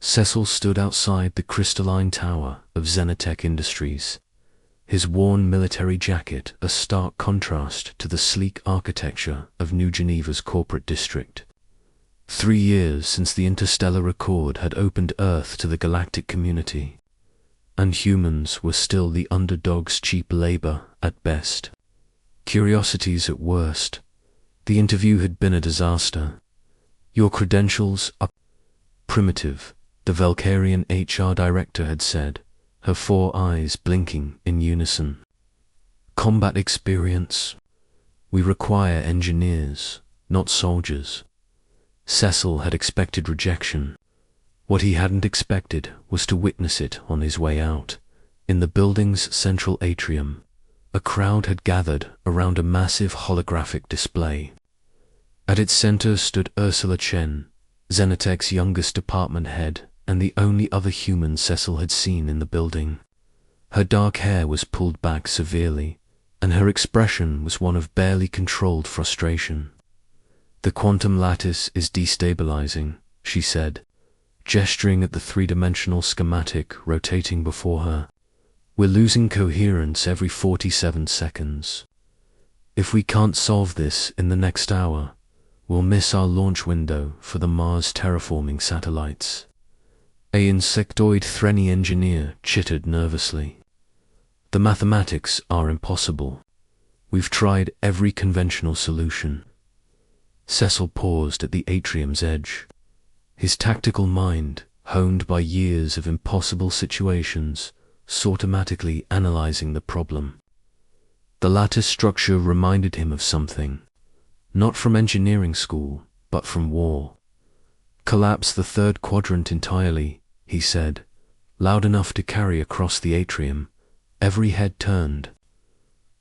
Cecil stood outside the crystalline tower of Xenotech Industries, his worn military jacket a stark contrast to the sleek architecture of New Geneva's corporate district. 3 years since the interstellar accord had opened Earth to the galactic community, and humans were still the underdog's cheap labor at best. Curiosities at worst. The interview had been a disaster. "Your credentials are primitive," the Valkyrian HR director had said, her 4 eyes blinking in unison. "Combat experience? We require engineers, not soldiers." Cecil had expected rejection. What he hadn't expected was to witness it on his way out. In the building's central atrium, a crowd had gathered around a massive holographic display. At its center stood Ursula Chen, Xenotech's youngest department head and the only other human Cecil had seen in the building. Her dark hair was pulled back severely, and her expression was one of barely controlled frustration. "The quantum lattice is destabilizing," she said, gesturing at the 3-dimensional schematic rotating before her. "We're losing coherence every 47 seconds. If we can't solve this in the next hour, we'll miss our launch window for the Mars terraforming satellites." A insectoid Threni engineer chittered nervously. "The mathematics are impossible. We've tried every conventional solution." Cecil paused at the atrium's edge. His tactical mind, honed by years of impossible situations, automatically analyzing the problem. The lattice structure reminded him of something, not from engineering school, but from war. "Collapse the 3rd quadrant entirely," he said, loud enough to carry across the atrium. Every head turned.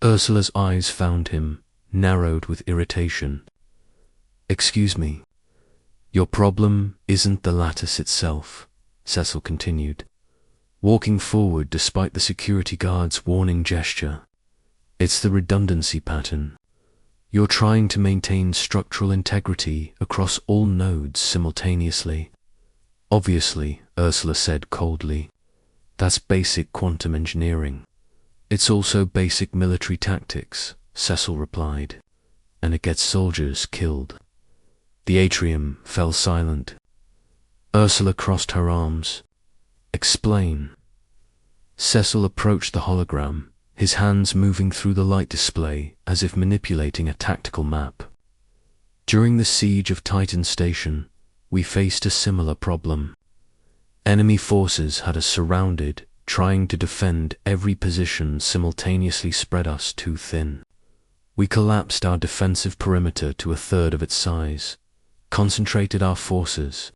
Ursula's eyes found him, narrowed with irritation. "Excuse me. Your problem isn't the lattice itself," Cecil continued, walking forward despite the security guard's warning gesture. "It's the redundancy pattern. You're trying to maintain structural integrity across all nodes simultaneously." "Obviously," Ursula said coldly. "That's basic quantum engineering." "It's also basic military tactics," Cecil replied, "and it gets soldiers killed." The atrium fell silent. Ursula crossed her arms. "Explain." Cecil approached the hologram, his hands moving through the light display as if manipulating a tactical map. "During the siege of Titan Station, we faced a similar problem. Enemy forces had us surrounded, trying to defend every position simultaneously spread us too thin. We collapsed our defensive perimeter to 1/3 of its size, concentrated our forces,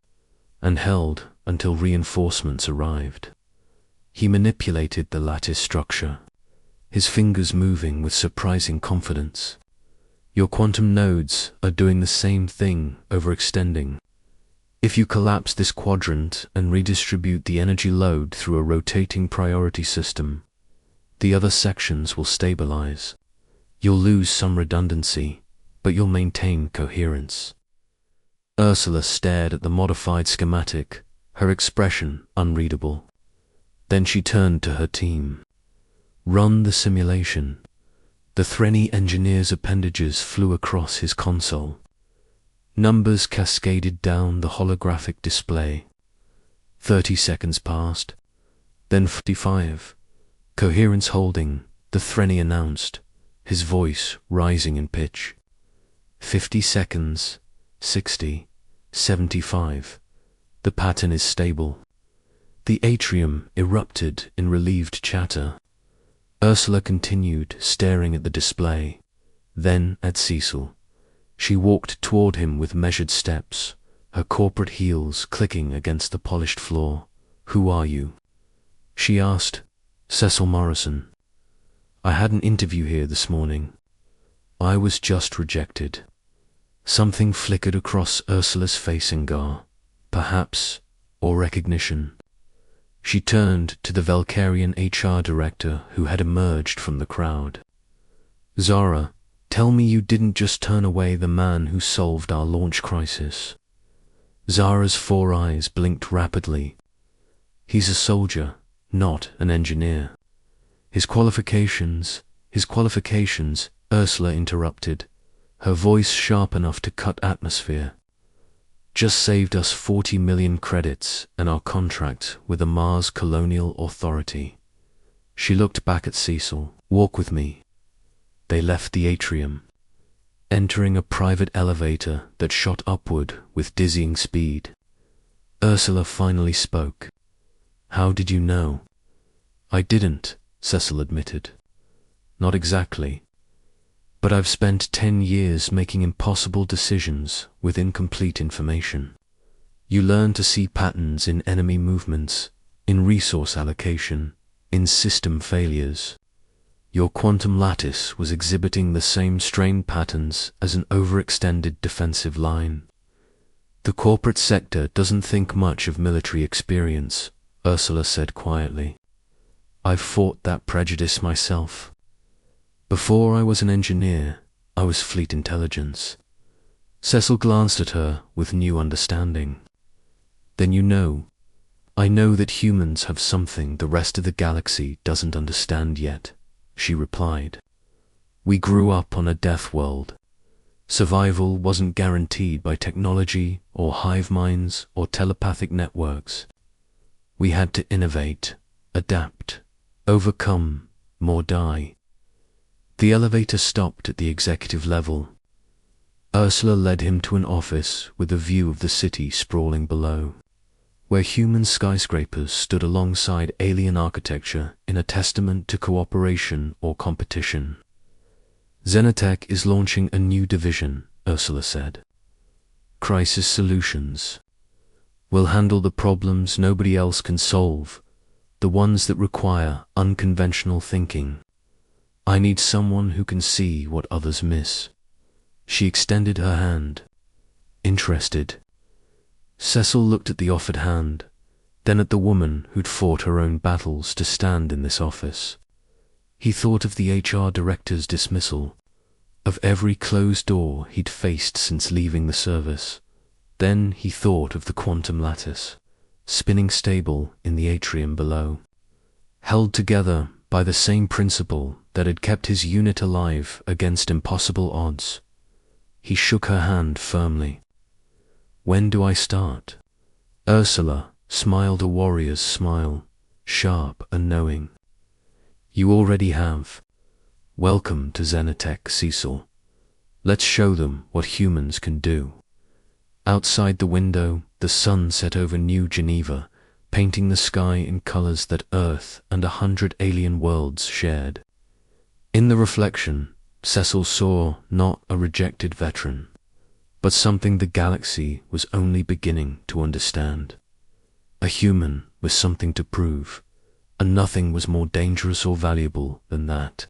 and held until reinforcements arrived." He manipulated the lattice structure, his fingers moving with surprising confidence. "Your quantum nodes are doing the same thing, overextending. If you collapse this quadrant and redistribute the energy load through a rotating priority system, the other sections will stabilize. You'll lose some redundancy, but you'll maintain coherence." Ursula stared at the modified schematic, her expression unreadable. Then she turned to her team. "Run the simulation." The Threni engineer's appendages flew across his console. Numbers cascaded down the holographic display. 30 seconds passed, then 55. "Coherence holding," the Threni announced, his voice rising in pitch. 50 seconds, 60, 75. "The pattern is stable." The atrium erupted in relieved chatter. Ursula continued staring at the display, then at Cecil. She walked toward him with measured steps, her corporate heels clicking against the polished floor. "Who are you?" she asked. "Cecil Morrison. I had an interview here this morning. I was just rejected." Something flickered across Ursula's face in Gar, perhaps, or recognition. She turned to the Valkyrian HR director who had emerged from the crowd. "Zara, tell me you didn't just turn away the man who solved our launch crisis." Zara's 4 eyes blinked rapidly, He's a soldier, not an engineer. His qualifications, Ursula interrupted, her voice sharp enough to cut atmosphere. Just saved us 40 million credits and our contract with a Mars colonial authority. She looked back at Cecil. Walk with me. They left the atrium, entering a private elevator that shot upward with dizzying speed. Ursula finally spoke. How did you know? I didn't, Cecil admitted. Not exactly. But I've spent 10 years making impossible decisions with incomplete information. You learn to see patterns in enemy movements, in resource allocation, in system failures. Your quantum lattice was exhibiting the same strained patterns as an overextended defensive line. The corporate sector doesn't think much of military experience, Ursula said quietly. I've fought that prejudice myself. Before I was an engineer, I was fleet intelligence. Cecil glanced at her with new understanding. Then you know. I know that humans have something the rest of the galaxy doesn't understand yet, she replied. We grew up on a death world. Survival wasn't guaranteed by technology or hive minds or telepathic networks. We had to innovate, adapt, overcome, or die. The elevator stopped at the executive level. Ursula led him to an office with a view of the city sprawling below, where human skyscrapers stood alongside alien architecture in a testament to cooperation or competition. Xenotech is launching a new division, Ursula said. Crisis Solutions. We'll handle the problems nobody else can solve, the ones that require unconventional thinking. I need someone who can see what others miss. She extended her hand. Interested. Cecil looked at the offered hand, then at the woman who'd fought her own battles to stand in this office. He thought of the HR director's dismissal, of every closed door he'd faced since leaving the service. Then he thought of the quantum lattice, spinning stable in the atrium below, held together by the same principle that had kept his unit alive against impossible odds. He shook her hand firmly. When do I start? Ursula smiled a warrior's smile, sharp and knowing. You already have. Welcome to Xenotech, Cecil. Let's show them what humans can do. Outside the window, the sun set over New Geneva, painting the sky in colors that Earth and 100 alien worlds shared. In the reflection, Cecil saw not a rejected veteran, but something the galaxy was only beginning to understand. A human with something to prove, and nothing was more dangerous or valuable than that.